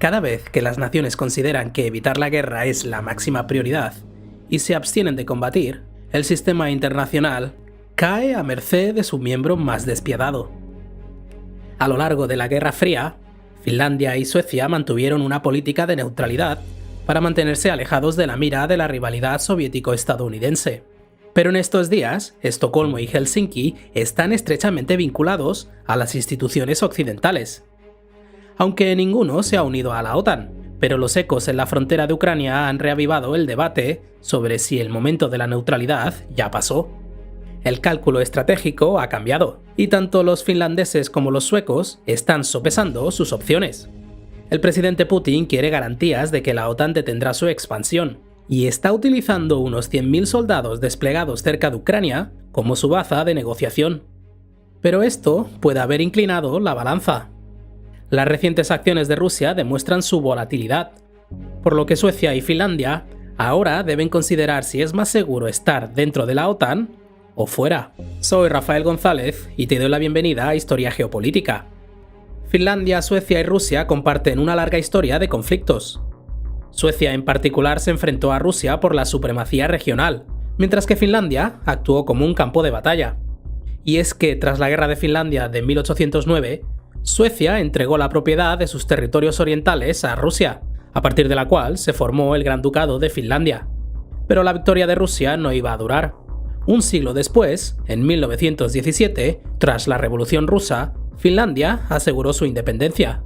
Cada vez que las naciones consideran que evitar la guerra es la máxima prioridad y se abstienen de combatir, el sistema internacional cae a merced de su miembro más despiadado. A lo largo de la Guerra Fría, Finlandia y Suecia mantuvieron una política de neutralidad para mantenerse alejados de la mira de la rivalidad soviético-estadounidense. Pero en estos días, Estocolmo y Helsinki están estrechamente vinculados a las instituciones occidentales. Aunque ninguno se ha unido a la OTAN, pero los ecos en la frontera de Ucrania han reavivado el debate sobre si el momento de la neutralidad ya pasó. El cálculo estratégico ha cambiado, y tanto los finlandeses como los suecos están sopesando sus opciones. El presidente Putin quiere garantías de que la OTAN detendrá su expansión, y está utilizando unos 100.000 soldados desplegados cerca de Ucrania como su baza de negociación. Pero esto puede haber inclinado la balanza. Las recientes acciones de Rusia demuestran su volatilidad, por lo que Suecia y Finlandia ahora deben considerar si es más seguro estar dentro de la OTAN o fuera. Soy Rafael González y te doy la bienvenida a Historia Geopolítica. Finlandia, Suecia y Rusia comparten una larga historia de conflictos. Suecia en particular se enfrentó a Rusia por la supremacía regional, mientras que Finlandia actuó como un campo de batalla. Y es que tras la Guerra de Finlandia de 1809, Suecia entregó la propiedad de sus territorios orientales a Rusia, a partir de la cual se formó el Gran Ducado de Finlandia. Pero la victoria de Rusia no iba a durar. Un siglo después, en 1917, tras la Revolución Rusa, Finlandia aseguró su independencia.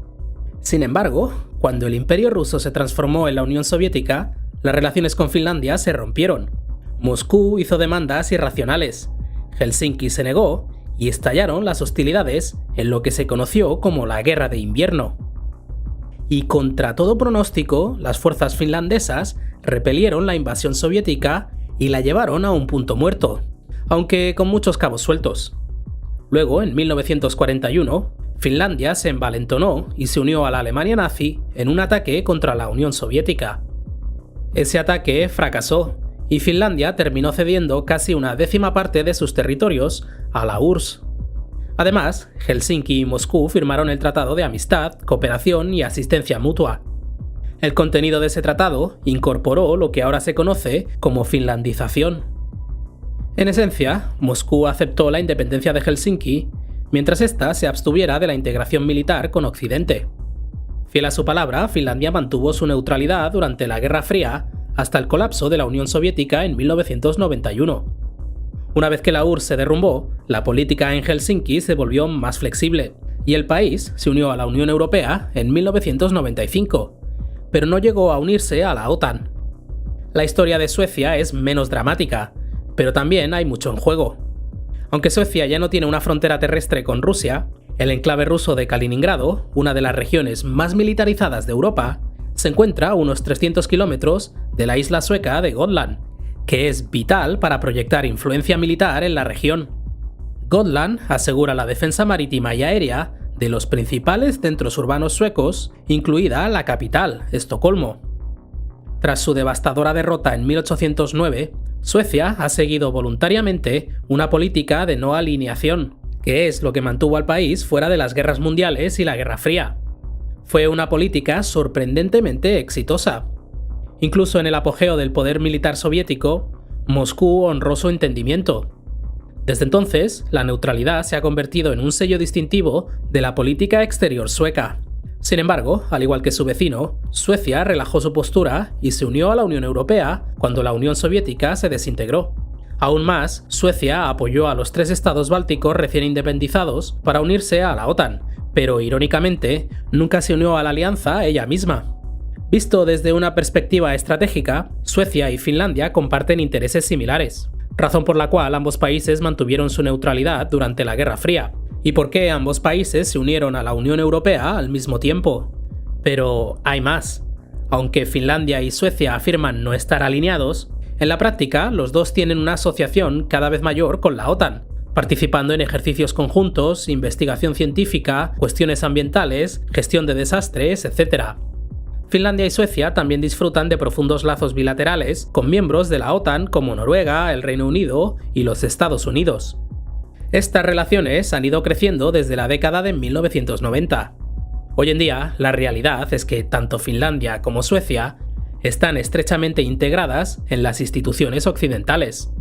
Sin embargo, cuando el Imperio ruso se transformó en la Unión Soviética, las relaciones con Finlandia se rompieron. Moscú hizo demandas irracionales, Helsinki se negó y estallaron las hostilidades en lo que se conoció como la Guerra de Invierno. Y contra todo pronóstico, las fuerzas finlandesas repelieron la invasión soviética y la llevaron a un punto muerto, aunque con muchos cabos sueltos. Luego, en 1941, Finlandia se envalentonó y se unió a la Alemania nazi en un ataque contra la Unión Soviética. Ese ataque fracasó y Finlandia terminó cediendo casi una décima parte de sus territorios a la URSS. Además, Helsinki y Moscú firmaron el Tratado de Amistad, Cooperación y Asistencia Mutua. El contenido de ese tratado incorporó lo que ahora se conoce como finlandización. En esencia, Moscú aceptó la independencia de Helsinki, mientras ésta se abstuviera de la integración militar con Occidente. Fiel a su palabra, Finlandia mantuvo su neutralidad durante la Guerra Fría hasta el colapso de la Unión Soviética en 1991. Una vez que la URSS se derrumbó, la política en Helsinki se volvió más flexible, y el país se unió a la Unión Europea en 1995, pero no llegó a unirse a la OTAN. La historia de Suecia es menos dramática, pero también hay mucho en juego. Aunque Suecia ya no tiene una frontera terrestre con Rusia, el enclave ruso de Kaliningrado, una de las regiones más militarizadas de Europa, se encuentra a unos 300 kilómetros de la isla sueca de Gotland, que es vital para proyectar influencia militar en la región. Gotland asegura la defensa marítima y aérea de los principales centros urbanos suecos, incluida la capital, Estocolmo. Tras su devastadora derrota en 1809, Suecia ha seguido voluntariamente una política de no alineación, que es lo que mantuvo al país fuera de las guerras mundiales y la Guerra Fría. Fue una política sorprendentemente exitosa. Incluso en el apogeo del poder militar soviético, Moscú honró su entendimiento. Desde entonces, la neutralidad se ha convertido en un sello distintivo de la política exterior sueca. Sin embargo, al igual que su vecino, Suecia relajó su postura y se unió a la Unión Europea cuando la Unión Soviética se desintegró. Aún más, Suecia apoyó a los 3 estados bálticos recién independizados para unirse a la OTAN, pero irónicamente, nunca se unió a la alianza ella misma. Visto desde una perspectiva estratégica, Suecia y Finlandia comparten intereses similares, razón por la cual ambos países mantuvieron su neutralidad durante la Guerra Fría, y por qué ambos países se unieron a la Unión Europea al mismo tiempo. Pero hay más. Aunque Finlandia y Suecia afirman no estar alineados, en la práctica los dos tienen una asociación cada vez mayor con la OTAN, participando en ejercicios conjuntos, investigación científica, cuestiones ambientales, gestión de desastres, etc. Finlandia y Suecia también disfrutan de profundos lazos bilaterales con miembros de la OTAN como Noruega, el Reino Unido y los Estados Unidos. Estas relaciones han ido creciendo desde la década de 1990. Hoy en día, la realidad es que tanto Finlandia como Suecia están estrechamente integradas en las instituciones occidentales.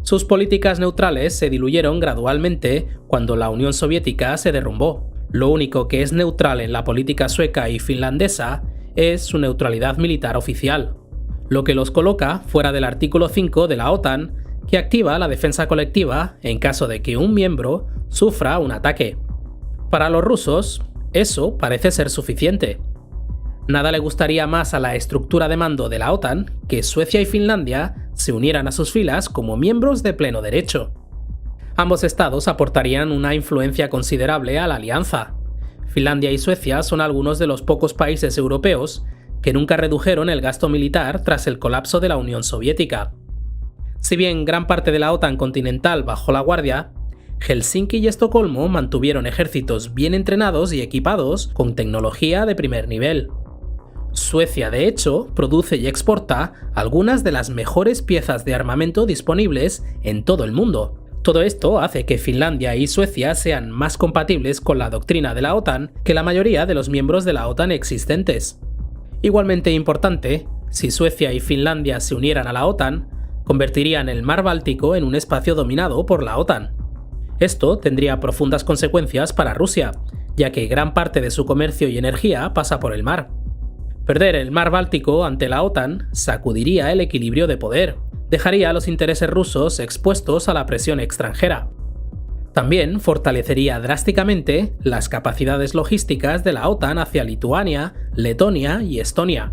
Sus políticas neutrales se diluyeron gradualmente cuando la Unión Soviética se derrumbó. Lo único que es neutral en la política sueca y finlandesa es su neutralidad militar oficial, lo que los coloca fuera del artículo 5 de la OTAN, que activa la defensa colectiva en caso de que un miembro sufra un ataque. Para los rusos, eso parece ser suficiente. Nada le gustaría más a la estructura de mando de la OTAN que Suecia y Finlandia se unieran a sus filas como miembros de pleno derecho. Ambos estados aportarían una influencia considerable a la alianza. Finlandia y Suecia son algunos de los pocos países europeos que nunca redujeron el gasto militar tras el colapso de la Unión Soviética. Si bien gran parte de la OTAN continental bajó la guardia, Helsinki y Estocolmo mantuvieron ejércitos bien entrenados y equipados con tecnología de primer nivel. Suecia, de hecho, produce y exporta algunas de las mejores piezas de armamento disponibles en todo el mundo. Todo esto hace que Finlandia y Suecia sean más compatibles con la doctrina de la OTAN que la mayoría de los miembros de la OTAN existentes. Igualmente importante, si Suecia y Finlandia se unieran a la OTAN, convertirían el mar Báltico en un espacio dominado por la OTAN. Esto tendría profundas consecuencias para Rusia, ya que gran parte de su comercio y energía pasa por el mar. Perder el mar Báltico ante la OTAN sacudiría el equilibrio de poder, dejaría a los intereses rusos expuestos a la presión extranjera. También fortalecería drásticamente las capacidades logísticas de la OTAN hacia Lituania, Letonia y Estonia.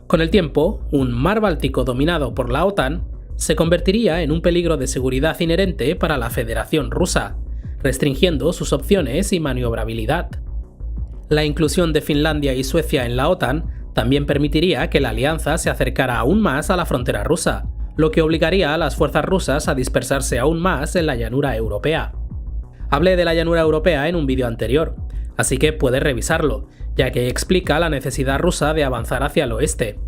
Con el tiempo, un mar Báltico dominado por la OTAN se convertiría en un peligro de seguridad inherente para la Federación Rusa, restringiendo sus opciones y maniobrabilidad. La inclusión de Finlandia y Suecia en la OTAN también permitiría que la alianza se acercara aún más a la frontera rusa, lo que obligaría a las fuerzas rusas a dispersarse aún más en la llanura europea. Hablé de la llanura europea en un vídeo anterior, así que puedes revisarlo, ya que explica la necesidad rusa de avanzar hacia el oeste.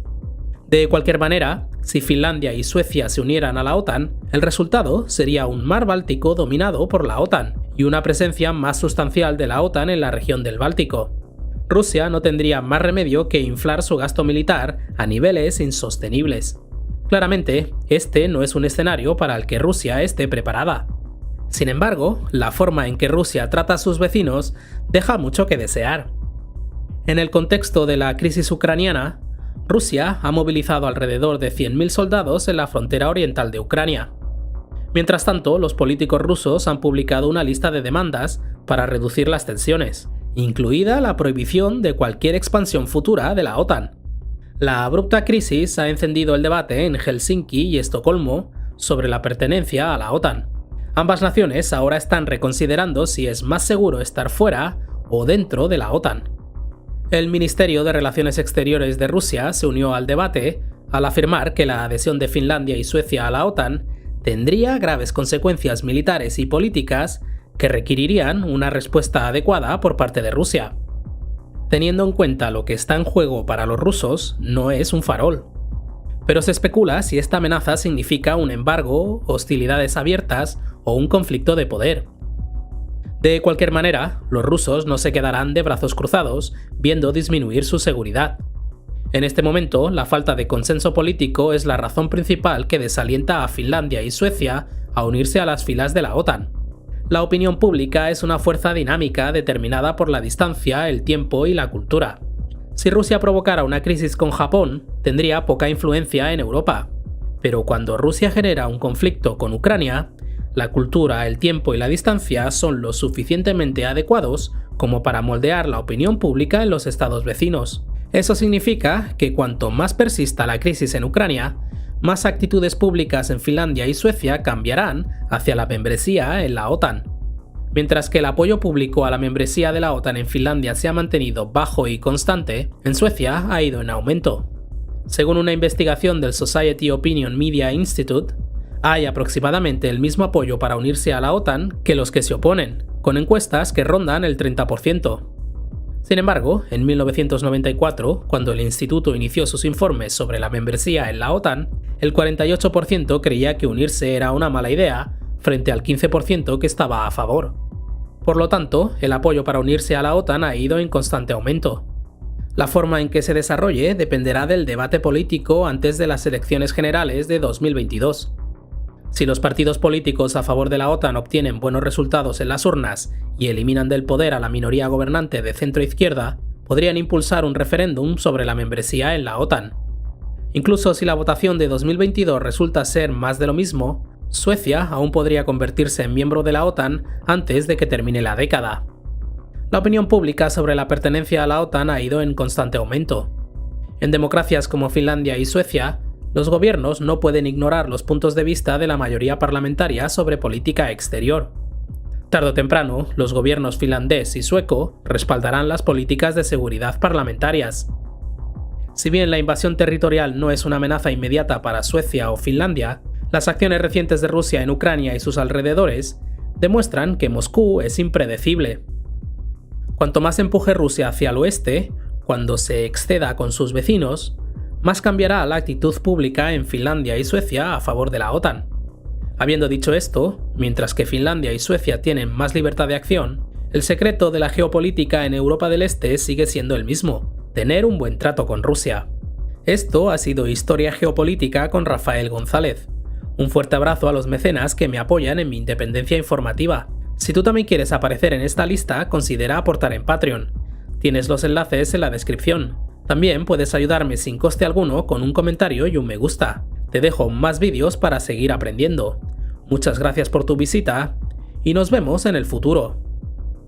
De cualquier manera, si Finlandia y Suecia se unieran a la OTAN, el resultado sería un mar Báltico dominado por la OTAN y una presencia más sustancial de la OTAN en la región del Báltico. Rusia no tendría más remedio que inflar su gasto militar a niveles insostenibles. Claramente, este no es un escenario para el que Rusia esté preparada. Sin embargo, la forma en que Rusia trata a sus vecinos deja mucho que desear. En el contexto de la crisis ucraniana, Rusia ha movilizado alrededor de 100.000 soldados en la frontera oriental de Ucrania. Mientras tanto, los políticos rusos han publicado una lista de demandas para reducir las tensiones, incluida la prohibición de cualquier expansión futura de la OTAN. La abrupta crisis ha encendido el debate en Helsinki y Estocolmo sobre la pertenencia a la OTAN. Ambas naciones ahora están reconsiderando si es más seguro estar fuera o dentro de la OTAN. El Ministerio de Relaciones Exteriores de Rusia se unió al debate al afirmar que la adhesión de Finlandia y Suecia a la OTAN tendría graves consecuencias militares y políticas que requerirían una respuesta adecuada por parte de Rusia. Teniendo en cuenta lo que está en juego para los rusos, no es un farol. Pero se especula si esta amenaza significa un embargo, hostilidades abiertas o un conflicto de poder. De cualquier manera, los rusos no se quedarán de brazos cruzados viendo disminuir su seguridad. En este momento, la falta de consenso político es la razón principal que desalienta a Finlandia y Suecia a unirse a las filas de la OTAN. La opinión pública es una fuerza dinámica determinada por la distancia, el tiempo y la cultura. Si Rusia provocara una crisis con Japón, tendría poca influencia en Europa. Pero cuando Rusia genera un conflicto con Ucrania, la cultura, el tiempo y la distancia son lo suficientemente adecuados como para moldear la opinión pública en los estados vecinos. Eso significa que cuanto más persista la crisis en Ucrania, más actitudes públicas en Finlandia y Suecia cambiarán hacia la membresía en la OTAN. Mientras que el apoyo público a la membresía de la OTAN en Finlandia se ha mantenido bajo y constante, en Suecia ha ido en aumento. Según una investigación del Society Opinion Media Institute, hay aproximadamente el mismo apoyo para unirse a la OTAN que los que se oponen, con encuestas que rondan el 30%. Sin embargo, en 1994, cuando el instituto inició sus informes sobre la membresía en la OTAN, el 48% creía que unirse era una mala idea, frente al 15% que estaba a favor. Por lo tanto, el apoyo para unirse a la OTAN ha ido en constante aumento. La forma en que se desarrolle dependerá del debate político antes de las elecciones generales de 2022. Si los partidos políticos a favor de la OTAN obtienen buenos resultados en las urnas y eliminan del poder a la minoría gobernante de centro-izquierda, podrían impulsar un referéndum sobre la membresía en la OTAN. Incluso si la votación de 2022 resulta ser más de lo mismo, Suecia aún podría convertirse en miembro de la OTAN antes de que termine la década. La opinión pública sobre la pertenencia a la OTAN ha ido en constante aumento. En democracias como Finlandia y Suecia, los gobiernos no pueden ignorar los puntos de vista de la mayoría parlamentaria sobre política exterior. Tarde o temprano, los gobiernos finlandés y sueco respaldarán las políticas de seguridad parlamentarias. Si bien la invasión territorial no es una amenaza inmediata para Suecia o Finlandia, las acciones recientes de Rusia en Ucrania y sus alrededores demuestran que Moscú es impredecible. Cuanto más empuje Rusia hacia el oeste, cuando se exceda con sus vecinos, más cambiará la actitud pública en Finlandia y Suecia a favor de la OTAN. Habiendo dicho esto, mientras que Finlandia y Suecia tienen más libertad de acción, el secreto de la geopolítica en Europa del Este sigue siendo el mismo: tener un buen trato con Rusia. Esto ha sido Historia Geopolítica con Rafael González. Un fuerte abrazo a los mecenas que me apoyan en mi independencia informativa. Si tú también quieres aparecer en esta lista, considera aportar en Patreon. Tienes los enlaces en la descripción. También puedes ayudarme sin coste alguno con un comentario y un me gusta. Te dejo más vídeos para seguir aprendiendo. Muchas gracias por tu visita y nos vemos en el futuro.